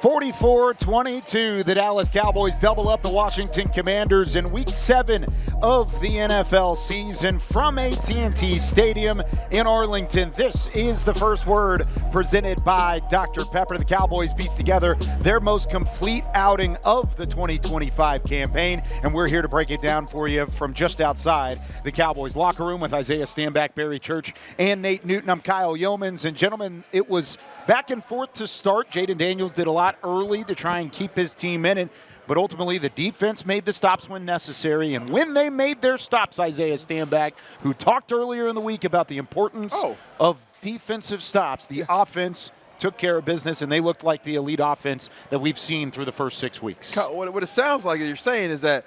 44-22, the Dallas Cowboys double up the Washington Commanders in Week 7 of the NFL season from AT&T Stadium in Arlington. This is the first word presented by Dr. Pepper. The Cowboys pieced together their most complete outing of the 2025 campaign, and we're here to break it down for you from just outside the Cowboys locker room with Isaiah Stanback, Barry Church, and Nate Newton. I'm Kyle Yeomans, and gentlemen, it was back and forth to start. Jaden Daniels did a lot early to try and keep his team in it, but ultimately the defense made the stops when necessary. And when they made their stops, Isaiah Stanback, who talked earlier in the week about the importance of defensive stops, the offense took care of business, and they looked like the elite offense that we've seen through the first 6 weeks. What it sounds like you're saying is that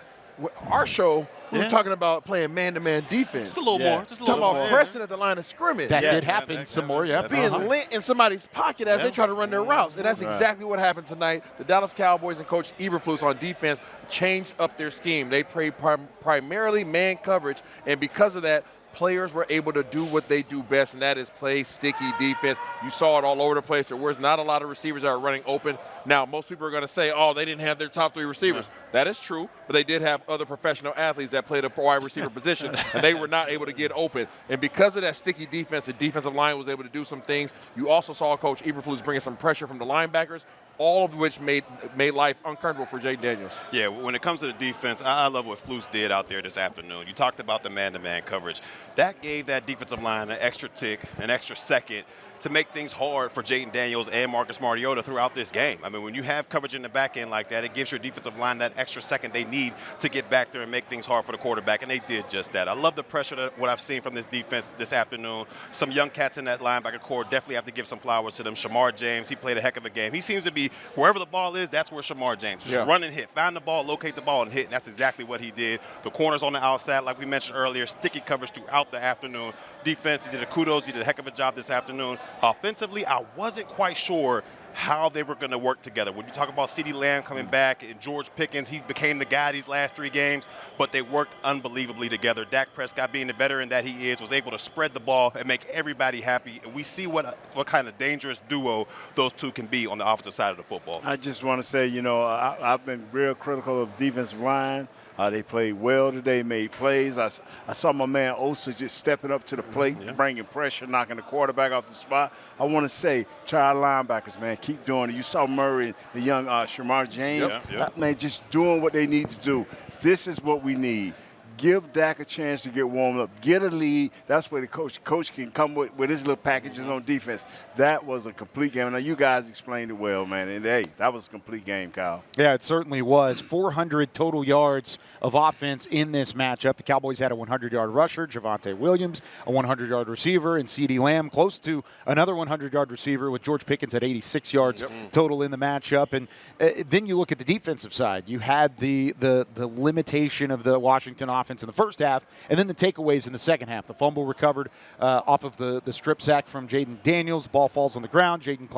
our show, we're talking about playing man-to-man defense. Just a little more. Just a little talking more. about pressing at the line of scrimmage. That did happen some more, yeah. Being lent in somebody's pocket as they try to run their routes. And that's exactly what happened tonight. The Dallas Cowboys and Coach Eberflus on defense changed up their scheme. They played primarily man coverage, and because of that, players were able to do what they do best, and that is play sticky defense. You saw it all over the place. There was not a lot of receivers that are running open. Now, most people are going to say, they didn't have their top three receivers. That is true, but they did have other professional athletes that played a wide receiver position, and they were not able to get open. And because of that sticky defense, the defensive line was able to do some things. You also saw Coach Eberflus bringing some pressure from the linebackers, all of which made life uncomfortable for Jaden Daniels. Yeah, when it comes to the defense, I love what Flus did out there this afternoon. You talked about the man-to-man coverage. That gave that defensive line an extra tick, an extra second to make things hard for Jaden Daniels and Marcus Mariota throughout this game. I mean, when you have coverage in the back end like that, it gives your defensive line that extra second they need to get back there and make things hard for the quarterback, and they did just that. I love the pressure what I've seen from this defense this afternoon. Some young cats in that linebacker core, definitely have to give some flowers to them. Shamar James, he played a heck of a game. He seems to be, wherever the ball is, that's where Shamar James is. Run and hit. Find the ball, locate the ball, and hit, and that's exactly what he did. The corners on the outside, like we mentioned earlier, sticky coverage throughout the afternoon. Defense, he did a heck of a job this afternoon. Offensively, I wasn't quite sure how they were going to work together. When you talk about CeeDee Lamb coming back and George Pickens, he became the guy these last 3 games, but they worked unbelievably together. Dak Prescott, being the veteran that he is, was able to spread the ball and make everybody happy. And we see what kind of dangerous duo those two can be on the offensive side of the football. I just want to say, I've been real critical of defensive line. They played well today, made plays. I saw my man Osa just stepping up to the plate, bringing pressure, knocking the quarterback off the spot. I want to say, try our linebackers, man. Keep doing it. You saw Murray, the young Shamar James. Man, just doing what they need to do. This is what we need. Give Dak a chance to get warmed up. Get a lead. That's where the coach can come with his little packages on defense. That was a complete game. Now, you guys explained it well, man. And, hey, that was a complete game, Kyle. Yeah, it certainly was. 400 total yards of offense in this matchup. The Cowboys had a 100-yard rusher, Javonte Williams, a 100-yard receiver, and CeeDee Lamb close to another 100-yard receiver with George Pickens at 86 yards total in the matchup. And then you look at the defensive side. You had the limitation of the Washington offense in the first half, and then the takeaways in the second half. The fumble recovered off of the strip sack from Jaden Daniels. Ball falls on the ground. Jadeveon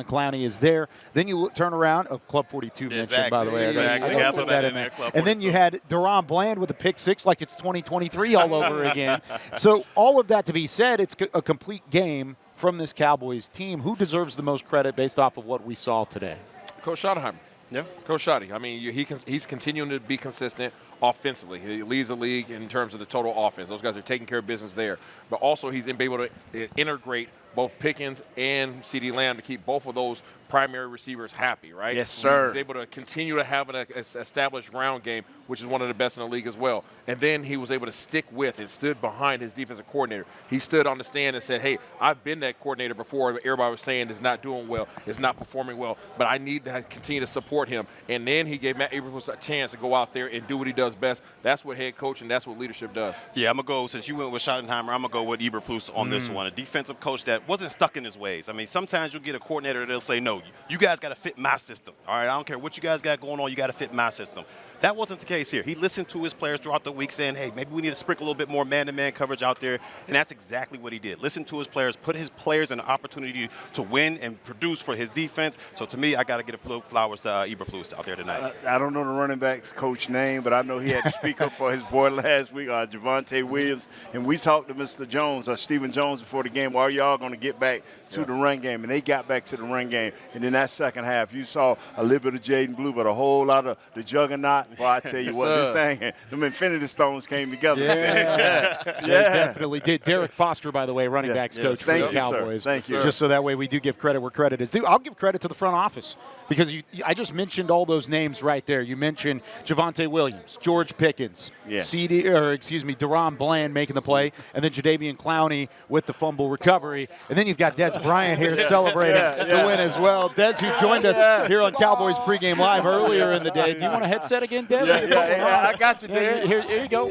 Clowney is there. Then you turn around. Club 42 mentioned, by the way. Exactly. I gotta put that in there. And then you had Deron Bland with a pick six like it's 2023 all over again. So all of that to be said, it's a complete game from this Cowboys team. Who deserves the most credit based off of what we saw today? Coach Schottenheimer. Yeah, Coach Schotty. I mean, he's continuing to be consistent offensively. He leads the league in terms of the total offense. Those guys are taking care of business there. But also he's been able to integrate both Pickens and CeeDee Lamb to keep both of those primary receivers happy, right? Yes, sir. He's able to continue to have an established ground game, which is one of the best in the league as well. And then he was able to stick with and stood behind his defensive coordinator. He stood on the stand and said, hey, I've been that coordinator before. Everybody was saying is not doing well, is not performing well, but I need to continue to support him. And then he gave Matt Eberflus a chance to go out there and do what he does best. That's what head coach and that's what leadership does. Yeah, I'm going to go, since you went with Schottenheimer, I'm going to go with Eberflus on this one. A defensive coach that wasn't stuck in his ways. I mean, sometimes you'll get a coordinator that'll say, no, you guys got to fit my system. All right, I don't care what you guys got going on, you got to fit my system. That wasn't the case here. He listened to his players throughout the week saying, hey, maybe we need to sprinkle a little bit more man-to-man coverage out there, and that's exactly what he did. Listen to his players, put his players in an opportunity to win and produce for his defense. So to me, I got to get flowers to Eberflus out there tonight. I don't know the running back's coach name, but I know he had to speak up for his boy last week, Javonte Williams, and we talked to Mr. Jones, Stephen Jones, before the game. Are y'all going to get back to the run game? And they got back to the run game. And in that second half, you saw a little bit of Jaden Blue, but a whole lot of the juggernaut. Well, I tell you what, this thing, them Infinity Stones came together. Yeah, they definitely did. Derek Foster, by the way, running backs coach for the Cowboys. Thank you. Just so that way we do give credit where credit is due. I'll give credit to the front office because I just mentioned all those names right there. You mentioned Javonte Williams, George Pickens, Deron Bland making the play, and then Jadeveon Clowney with the fumble recovery. And then you've got Dez Bryant here celebrating the win as well. Dez, who joined us here on Cowboys Pregame Live earlier in the day. Do you want a headset again, Dez? I got you, Dez. Here you go.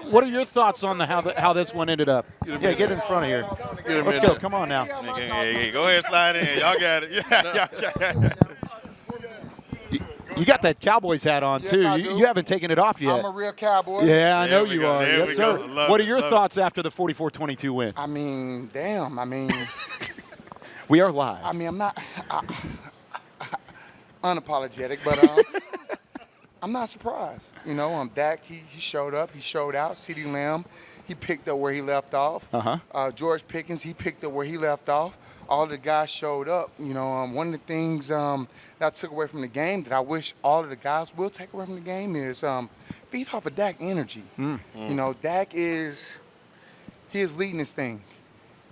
What are your thoughts on how this one ended up? Yeah, get in front of here. Let's go. Come on now. Hey, go ahead, slide in. Y'all got it. Yeah. You got that Cowboys hat on, too. You haven't taken it off yet. I'm a real Cowboy. Yeah, I know you are. There Yes, sir. What are your thoughts after the 44-22 win? I mean, damn. I mean, we are live. I mean, I'm not unapologetic, but I'm not surprised. You know, Dak, he showed up. He showed out. CeeDee Lamb, he picked up where he left off. George Pickens, he picked up where he left off. All the guys showed up. You know, one of the things that I took away from the game that I wish all of the guys will take away from the game is feed off of Dak energy. You know, Dak he is leading this thing.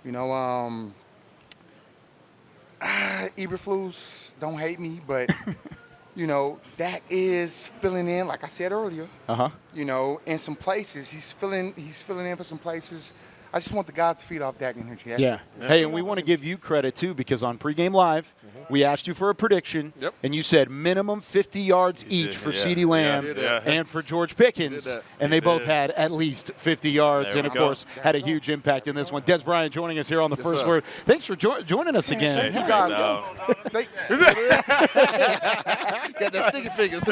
You know, Eberflus, don't hate me, but you know, Dak is filling in, like I said earlier. You know, in some places he's filling in for some places. I just want the guys to feed off Dak energy. Hey, and we want to give you credit, too, because on Pregame Live, we asked you for a prediction, and you said minimum 50 yards each for CeeDee Lamb and for George Pickens, and they both had at least 50 yards and, of course, had a huge impact in this one. Dez Bryant joining us here on the First Word. Thanks for joining us again. Thank you guys. Got that sticky fingers.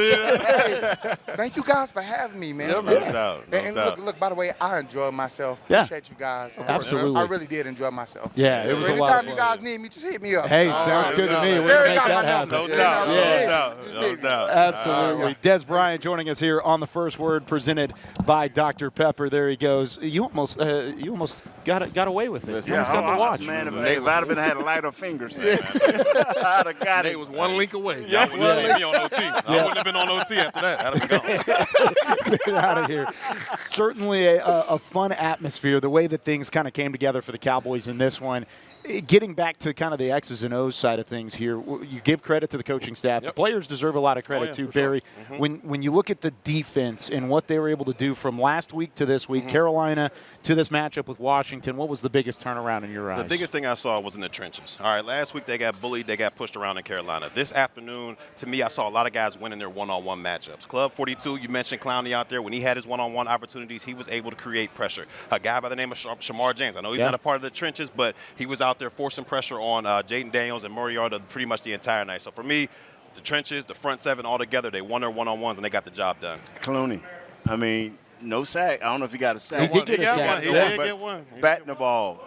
Thank you guys for having me, man. Look, by the way, I enjoyed myself. Appreciate you guys. Absolutely. I really did enjoy myself. Yeah, it was a lot of fun. Anytime you guys need me, just hit me up. Hey, sounds good to me. We're going to make that happen. No doubt. Absolutely. Dez Bryant joining us here on the First Word, presented by Dr. Pepper. There he goes. You almost got away with it. You almost got the watch. Man, if I'd have been had lighter fingers, I'd have got it. It was one link away. Y'all wouldn't have been on OT. I wouldn't have been on OT after that. I'd have been gone. Get out of here. Certainly a fun atmosphere. The way that things kind of came together for the Cowboys in this one. Getting back to kind of the X's and O's side of things here, you give credit to the coaching staff. The players deserve a lot of credit too, Barry. Sure. When you look at the defense and what they were able to do from last week to this week, Carolina to this matchup with Washington, what was the biggest turnaround in your eyes? The biggest thing I saw was in the trenches. All right, last week they got bullied, they got pushed around in Carolina. This afternoon, to me, I saw a lot of guys winning their one-on-one matchups. Club 42, you mentioned Clowney out there. When he had his one-on-one opportunities, he was able to create pressure. A guy by the name of Shamar James. I know he's not a part of the trenches, but he was out there forcing pressure on Jaden Daniels and Murrieta pretty much the entire night. So for me, the trenches, the front seven all together, they won their one-on-ones and they got the job done. Clooney, I mean, no sack. I don't know if he got a sack. He did get a sack. He did get one. Batting the ball,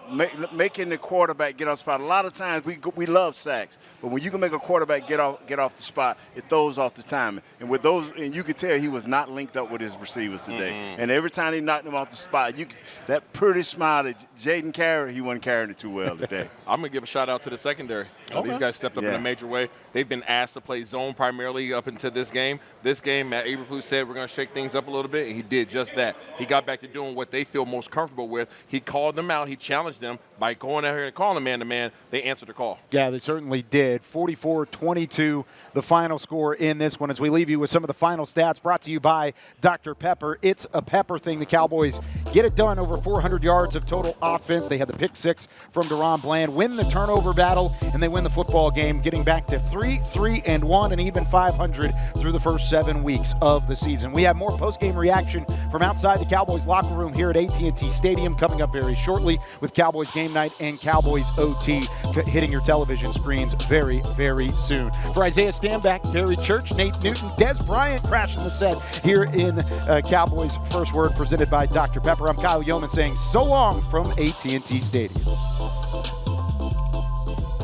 making the quarterback get off spot. A lot of times we love sacks, but when you can make a quarterback get off the spot, it throws off the timing. And with those, and you could tell he was not linked up with his receivers today. And every time he knocked him off the spot, that pretty smile that Jaden carried, he wasn't carrying it too well today. I'm going to give a shout-out to the secondary. These guys stepped up in a major way. They've been asked to play zone primarily up into this game. This game, Matt Eberflus said we're going to shake things up a little bit, and he did just that. He got back to doing what they feel most comfortable with. He called them out. He challenged them by going out here and calling man-to-man. They answered the call. Yeah, they certainly did. 44-22, the final score in this one. As we leave you with some of the final stats brought to you by Dr. Pepper. It's a Pepper thing. The Cowboys get it done, over 400 yards of total offense. They had the pick six from Deron Bland, win the turnover battle, and they win the football game, getting back to 3-3-1 and even 500 through the first 7 weeks of the season. We have more post-game reaction from outside the Cowboys locker room here at AT&T Stadium, coming up very shortly with Cowboys Game Night and Cowboys OT hitting your television screens very, very soon. For Isaiah Stanback, Barry Church, Nate Newton, Dez Bryant crashing the set here in Cowboys First Word presented by Dr. Pepper. I'm Kyle Yeoman saying so long from AT&T Stadium.